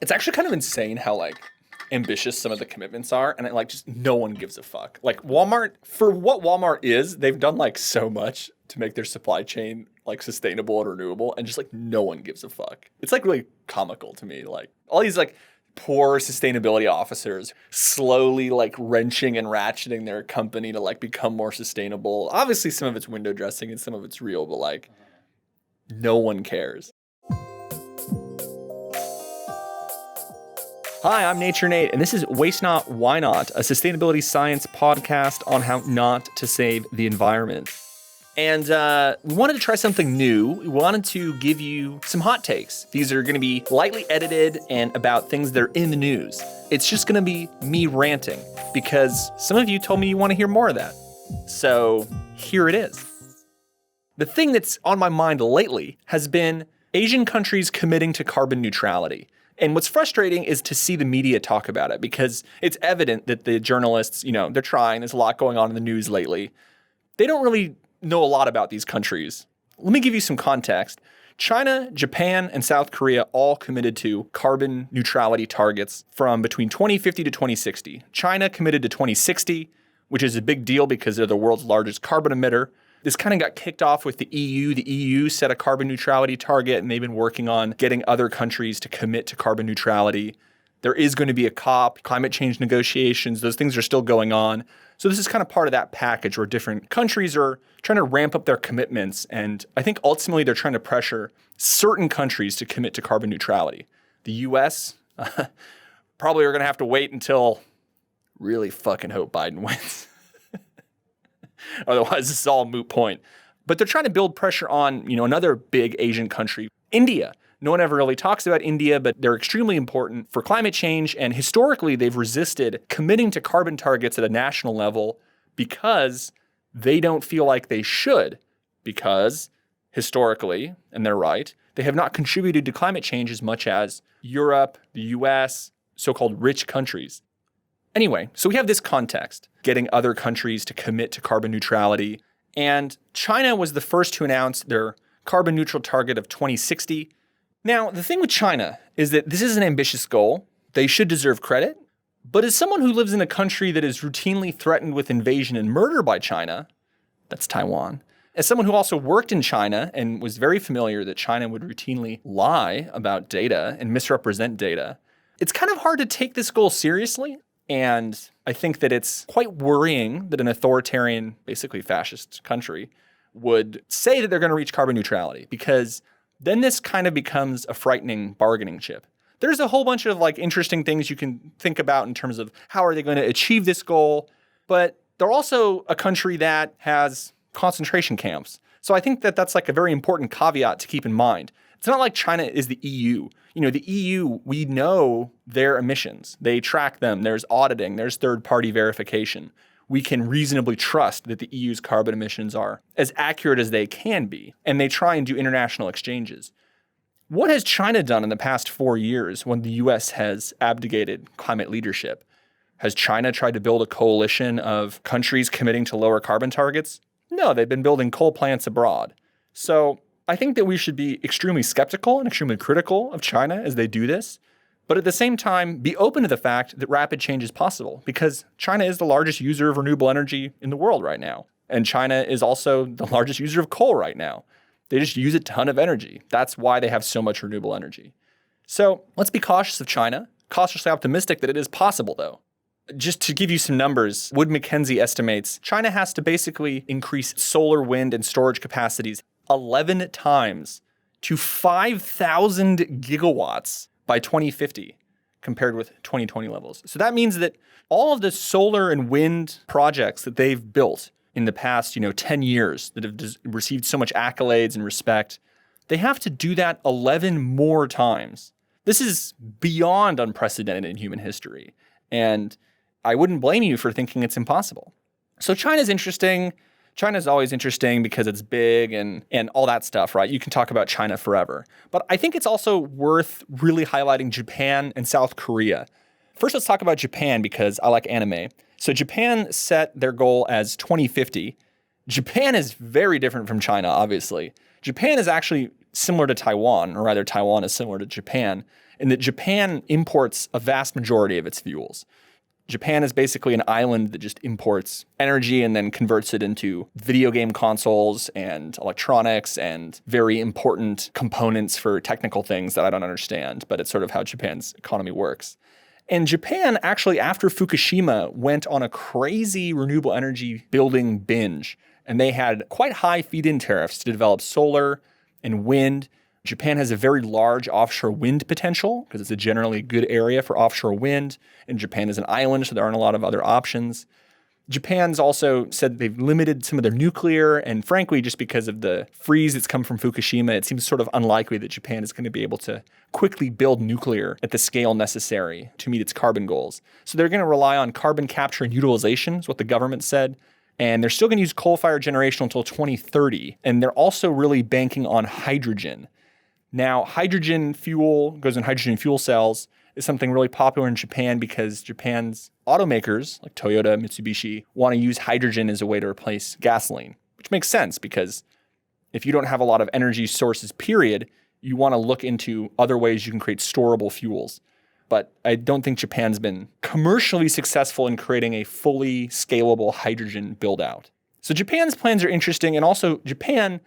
It's actually kind of insane how like ambitious some of the commitments are, and like just no one gives a fuck. Like Walmart, for what Walmart is, they've done like so much to make their supply chain like sustainable and renewable, and just like no one gives a fuck. It's like really comical to me. Like all these like poor sustainability officers slowly like wrenching and ratcheting their company to like become more sustainable. Obviously some of it's window dressing and some of it's real, but like no one cares. Hi, I'm Nature Nate, and this is Waste Not, Why Not, a sustainability science podcast on how not to save the environment. And we wanted to try something new. We wanted to give you some hot takes. These are going to be lightly edited and about things that are in the news. It's just going to be me ranting because some of you told me you want to hear more of that. So here it is. The thing that's on my mind lately has been Asian countries committing to carbon neutrality. And what's frustrating is to see the media talk about it because it's evident that the journalists, they're trying. There's a lot going on in the news lately. They don't really know a lot about these countries. Let me give you some context. China, Japan, and South Korea all committed to carbon neutrality targets from between 2050 to 2060. China committed to 2060, which is a big deal because they're the world's largest carbon emitter. This kind of got kicked off with the EU. The EU set a carbon neutrality target, and they've been working on getting other countries to commit to carbon neutrality. There is going to be a COP, climate change negotiations. Those things are still going on. So this is kind of part of that package where different countries are trying to ramp up their commitments. And I think ultimately they're trying to pressure certain countries to commit to carbon neutrality. The US probably are going to have to wait until really fucking hope Biden wins. Otherwise, this is all a moot point. But they're trying to build pressure on, another big Asian country, India. No one ever really talks about India, but they're extremely important for climate change. And historically, they've resisted committing to carbon targets at a national level because they don't feel like they should. Because historically, and they're right, they have not contributed to climate change as much as Europe, the US, so-called rich countries. Anyway, so we have this context, getting other countries to commit to carbon neutrality. And China was the first to announce their carbon neutral target of 2060. Now, the thing with China is that this is an ambitious goal. They should deserve credit. But as someone who lives in a country that is routinely threatened with invasion and murder by China, that's Taiwan, as someone who also worked in China and was very familiar that China would routinely lie about data and misrepresent data, it's kind of hard to take this goal seriously. And I think that it's quite worrying that an authoritarian, basically fascist country would say that they're going to reach carbon neutrality, because then this kind of becomes a frightening bargaining chip. There's a whole bunch of interesting things you can think about in terms of how are they going to achieve this goal, but they're also a country that has concentration camps. So I think that that's a very important caveat to keep in mind. It's not like China is the EU. The EU, we know their emissions. They track them. There's auditing. There's third-party verification. We can reasonably trust that the EU's carbon emissions are as accurate as they can be, and they try and do international exchanges. What has China done in the past 4 years when the US has abdicated climate leadership? Has China tried to build a coalition of countries committing to lower carbon targets? No, they've been building coal plants abroad. So I think that we should be extremely skeptical and extremely critical of China as they do this, but at the same time, be open to the fact that rapid change is possible because China is the largest user of renewable energy in the world right now. And China is also the largest user of coal right now. They just use a ton of energy. That's why they have so much renewable energy. So let's be cautious of China, cautiously optimistic that it is possible though. Just to give you some numbers, Wood Mackenzie estimates China has to basically increase solar, wind, and storage capacities 11 times to 5,000 gigawatts by 2050 compared with 2020 levels. So that means that all of the solar and wind projects that they've built in the past, 10 years that have received so much accolades and respect, they have to do that 11 more times. This is beyond unprecedented in human history. And I wouldn't blame you for thinking it's impossible. So China's interesting. China's always interesting because it's big and all that stuff, right? You can talk about China forever. But I think it's also worth really highlighting Japan and South Korea. First, let's talk about Japan because I like anime. So Japan set their goal as 2050. Japan is very different from China, obviously. Japan is actually similar to Taiwan, or rather Taiwan is similar to Japan, in that Japan imports a vast majority of its fuels. Japan is basically an island that just imports energy and then converts it into video game consoles and electronics and very important components for technical things that I don't understand, but it's sort of how Japan's economy works. And Japan actually, after Fukushima, went on a crazy renewable energy building binge, and they had quite high feed-in tariffs to develop solar and wind. Japan has a very large offshore wind potential because it's a generally good area for offshore wind. And Japan is an island, so there aren't a lot of other options. Japan's also said they've limited some of their nuclear. And frankly, just because of the freeze that's come from Fukushima, it seems sort of unlikely that Japan is going to be able to quickly build nuclear at the scale necessary to meet its carbon goals. So they're going to rely on carbon capture and utilization, is what the government said. And they're still going to use coal-fired generation until 2030. And they're also really banking on hydrogen. Now, hydrogen fuel goes in hydrogen fuel cells is something really popular in Japan because Japan's automakers, like Toyota, Mitsubishi, want to use hydrogen as a way to replace gasoline, which makes sense because if you don't have a lot of energy sources, period, you want to look into other ways you can create storable fuels. But I don't think Japan's been commercially successful in creating a fully scalable hydrogen build-out. So Japan's plans are interesting, and also Japan,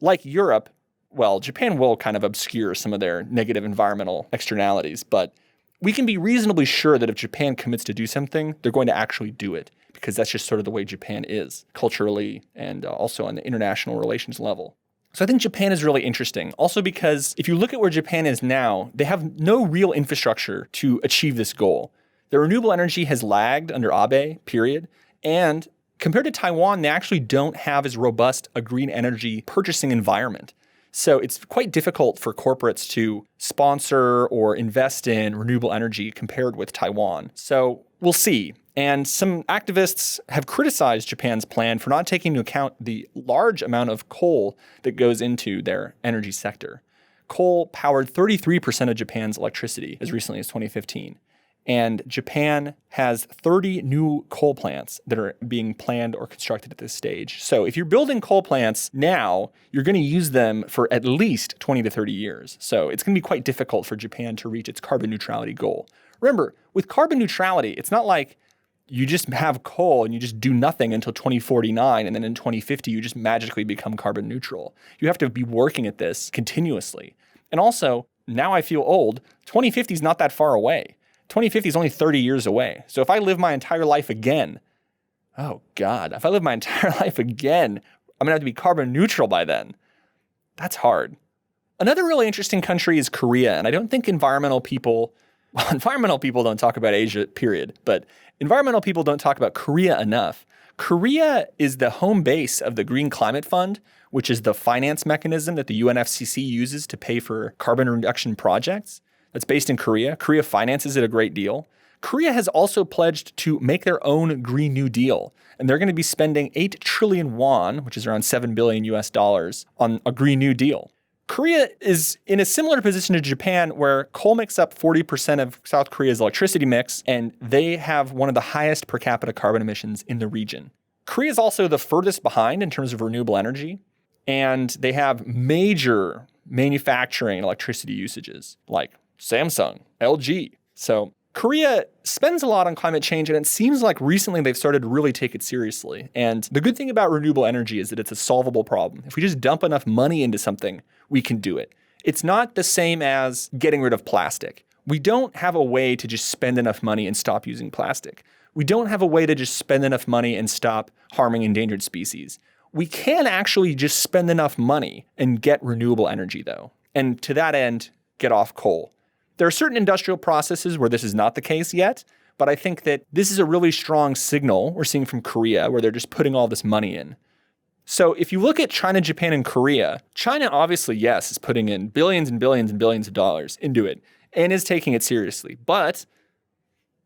like Europe, well, Japan will kind of obscure some of their negative environmental externalities, but we can be reasonably sure that if Japan commits to do something, they're going to actually do it because that's just sort of the way Japan is culturally and also on the international relations level. So I think Japan is really interesting. Also because if you look at where Japan is now, they have no real infrastructure to achieve this goal. Their renewable energy has lagged under Abe, period. And compared to Taiwan, they actually don't have as robust a green energy purchasing environment. So it's quite difficult for corporates to sponsor or invest in renewable energy compared with Taiwan. So we'll see. And some activists have criticized Japan's plan for not taking into account the large amount of coal that goes into their energy sector. Coal powered 33% of Japan's electricity as recently as 2015. And Japan has 30 new coal plants that are being planned or constructed at this stage. So if you're building coal plants now, you're going to use them for at least 20 to 30 years. So it's going to be quite difficult for Japan to reach its carbon neutrality goal. Remember, with carbon neutrality, it's not like you just have coal and you just do nothing until 2049, and then in 2050, you just magically become carbon neutral. You have to be working at this continuously. And also, now I feel old, 2050 is not that far away. 2050 is only 30 years away. So if I live my entire life again, oh God, if I live my entire life again, I'm gonna have to be carbon neutral by then. That's hard. Another really interesting country is Korea. And I don't think environmental people don't talk about Asia, period. But environmental people don't talk about Korea enough. Korea is the home base of the Green Climate Fund, which is the finance mechanism that the UNFCCC uses to pay for carbon reduction projects. That's based in Korea. Korea finances it a great deal. Korea has also pledged to make their own Green New Deal, and they're going to be spending 8 trillion won, which is around $7 billion US, on a Green New Deal. Korea is in a similar position to Japan, where coal makes up 40% of South Korea's electricity mix, and they have one of the highest per capita carbon emissions in the region. Korea is also the furthest behind in terms of renewable energy, and they have major manufacturing and electricity usages, like Samsung, LG. So Korea spends a lot on climate change, and it seems like recently they've started to really take it seriously. And the good thing about renewable energy is that it's a solvable problem. If we just dump enough money into something, we can do it. It's not the same as getting rid of plastic. We don't have a way to just spend enough money and stop using plastic. We don't have a way to just spend enough money and stop harming endangered species. We can actually just spend enough money and get renewable energy, though. And to that end, get off coal. There are certain industrial processes where this is not the case yet, but I think that this is a really strong signal we're seeing from Korea, where they're just putting all this money in. So if you look at China, Japan, and Korea, China obviously, yes, is putting in billions and billions and billions of dollars into it and is taking it seriously. But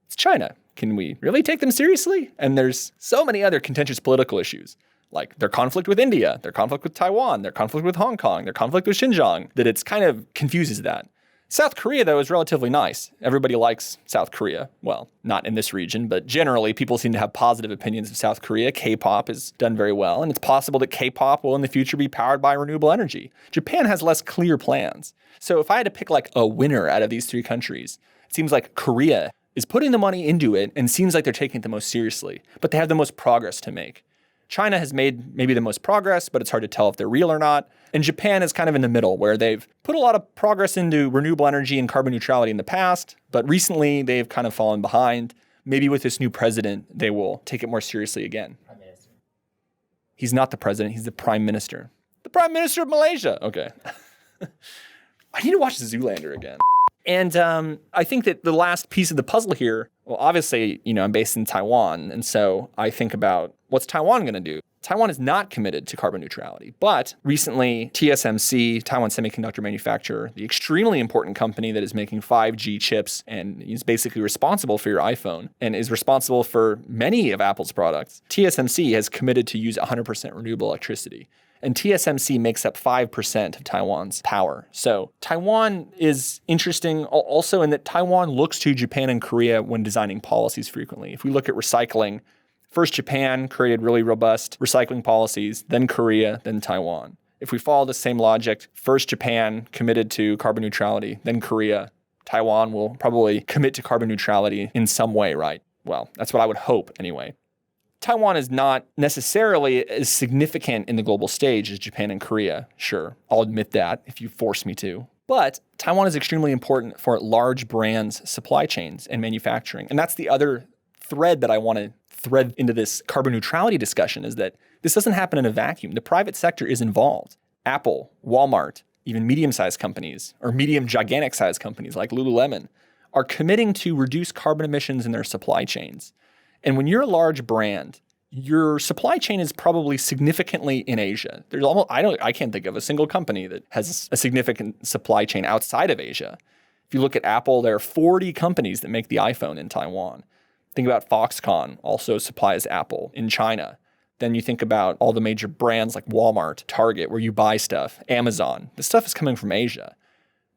it's China. Can we really take them seriously? And there's so many other contentious political issues, like their conflict with India, their conflict with Taiwan, their conflict with Hong Kong, their conflict with Xinjiang, that it's kind of confuses that. South Korea, though, is relatively nice. Everybody likes South Korea. Well, not in this region, but generally people seem to have positive opinions of South Korea. K-pop has done very well, and it's possible that K-pop will in the future be powered by renewable energy. Japan has less clear plans. So if I had to pick like a winner out of these three countries, it seems like Korea is putting the money into it and seems like they're taking it the most seriously, but they have the most progress to make. China has made maybe the most progress, but it's hard to tell if they're real or not. And Japan is kind of in the middle, where they've put a lot of progress into renewable energy and carbon neutrality in the past, but recently they've kind of fallen behind. Maybe with this new president, they will take it more seriously again. Prime Minister. He's not the president, he's the Prime Minister. The Prime Minister of Malaysia. Okay. I need to watch Zoolander again. And I think that the last piece of the puzzle here, well, obviously, I'm based in Taiwan. And so I think about what's Taiwan going to do? Taiwan is not committed to carbon neutrality. But recently, TSMC, Taiwan Semiconductor Manufacturer, the extremely important company that is making 5G chips and is basically responsible for your iPhone and is responsible for many of Apple's products, TSMC has committed to use 100% renewable electricity. And TSMC makes up 5% of Taiwan's power. So Taiwan is interesting also in that Taiwan looks to Japan and Korea when designing policies frequently. If we look at recycling, first Japan created really robust recycling policies, then Korea, then Taiwan. If we follow the same logic, first Japan committed to carbon neutrality, then Korea, Taiwan will probably commit to carbon neutrality in some way, right? Well, that's what I would hope anyway. Taiwan is not necessarily as significant in the global stage as Japan and Korea. Sure, I'll admit that if you force me to. But Taiwan is extremely important for large brands' supply chains and manufacturing. And that's the other thread that I want to thread into this carbon neutrality discussion, is that this doesn't happen in a vacuum. The private sector is involved. Apple, Walmart, even medium-sized companies or medium gigantic-sized companies like Lululemon are committing to reduce carbon emissions in their supply chains. And when you're a large brand, your supply chain is probably significantly in Asia. There's almost, I can't think of a single company that has a significant supply chain outside of Asia. If you look at Apple, there are 40 companies that make the iPhone in Taiwan. Think about Foxconn, also supplies Apple in China. Then you think about all the major brands like Walmart, Target, where you buy stuff, Amazon. The stuff is coming from Asia.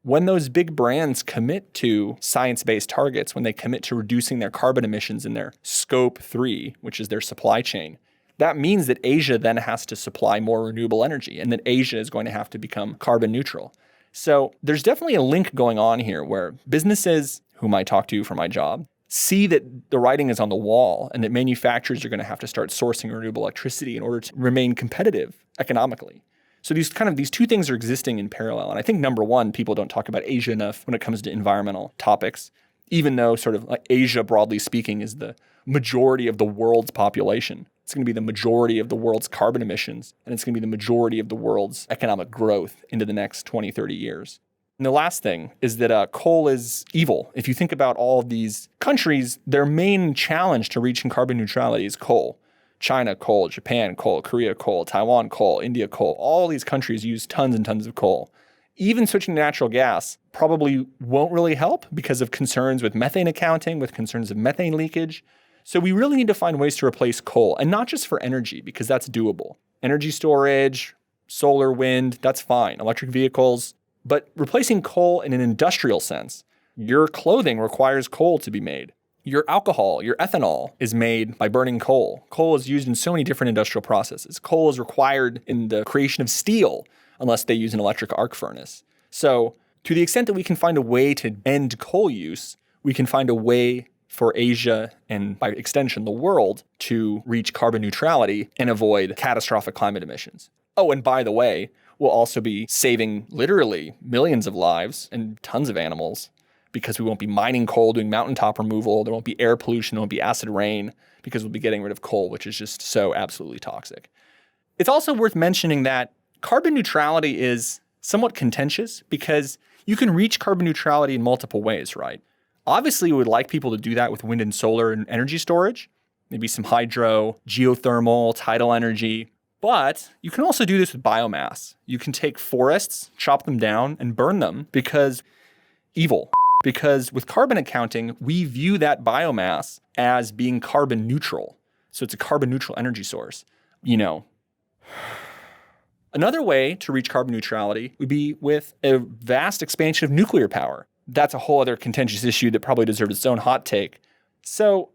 When those big brands commit to science-based targets, when they commit to reducing their carbon emissions in their scope 3, which is their supply chain, that means that Asia then has to supply more renewable energy and that Asia is going to have to become carbon neutral. So there's definitely a link going on here where businesses, whom I talk to for my job, see that the writing is on the wall and that manufacturers are going to have to start sourcing renewable electricity in order to remain competitive economically. So these two things are existing in parallel. And I think number one, people don't talk about Asia enough when it comes to environmental topics, even though sort of like Asia, broadly speaking, is the majority of the world's population. It's going to be the majority of the world's carbon emissions, and it's going to be the majority of the world's economic growth into the next 20, 30 years. And the last thing is that coal is evil. If you think about all of these countries, their main challenge to reaching carbon neutrality is coal. China, coal, Japan, coal, Korea, coal, Taiwan, coal, India, coal. All these countries use tons and tons of coal. Even switching to natural gas probably won't really help because of concerns with methane accounting, with concerns of methane leakage. So we really need to find ways to replace coal, and not just for energy, because that's doable. Energy storage, solar, wind, that's fine. Electric vehicles. But replacing coal in an industrial sense, your clothing requires coal to be made. Your alcohol, your ethanol is made by burning coal. Coal is used in so many different industrial processes. Coal is required in the creation of steel unless they use an electric arc furnace. So to the extent that we can find a way to end coal use, we can find a way for Asia and by extension the world to reach carbon neutrality and avoid catastrophic climate emissions. Oh, and by the way, we'll also be saving literally millions of lives and tons of animals, because we won't be mining coal, doing mountaintop removal. There won't be air pollution. There won't be acid rain because we'll be getting rid of coal, which is just so absolutely toxic. It's also worth mentioning that carbon neutrality is somewhat contentious because you can reach carbon neutrality in multiple ways, right? Obviously, we would like people to do that with wind and solar and energy storage, maybe some hydro, geothermal, tidal energy. But you can also do this with biomass. You can take forests, chop them down, and burn them because evil. Because with carbon accounting, we view that biomass as being carbon neutral. So it's a carbon neutral energy source. Another way to reach carbon neutrality would be with a vast expansion of nuclear power. That's a whole other contentious issue that probably deserves its own hot take. So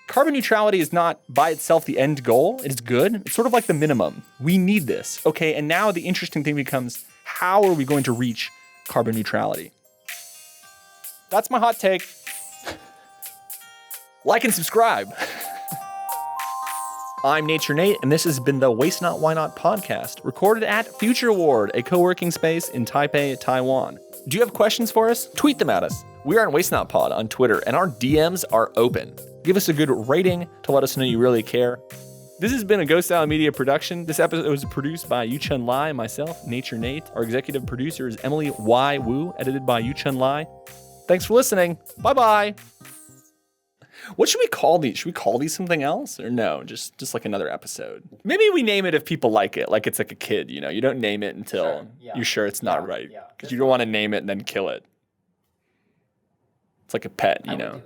carbon neutrality is not by itself the end goal. It is good. It's sort of like the minimum. We need this. Okay, and now the interesting thing becomes, how are we going to reach carbon neutrality? That's my hot take. Like and subscribe. I'm Nature Nate, and this has been the Waste Not, Why Not podcast, recorded at Future Ward, a co-working space in Taipei, Taiwan. Do you have questions for us? Tweet them at us. We are on Waste Not Pod on Twitter, and our DMs are open. Give us a good rating to let us know you really care. This has been a Ghost Style Media production. This episode was produced by Yu-Chen Lai and myself, Nature Nate. Our executive producer is Emily Y. Wu, edited by Yu-Chen Lai. Thanks for listening. Bye-bye. What should we call these? Should we call these something else? Or no, just like another episode? Maybe we name it if people like it, like it's like a kid, you know? You don't name it until you're sure it's not right. Because you don't want to name it and then kill it. It's like a pet, you know?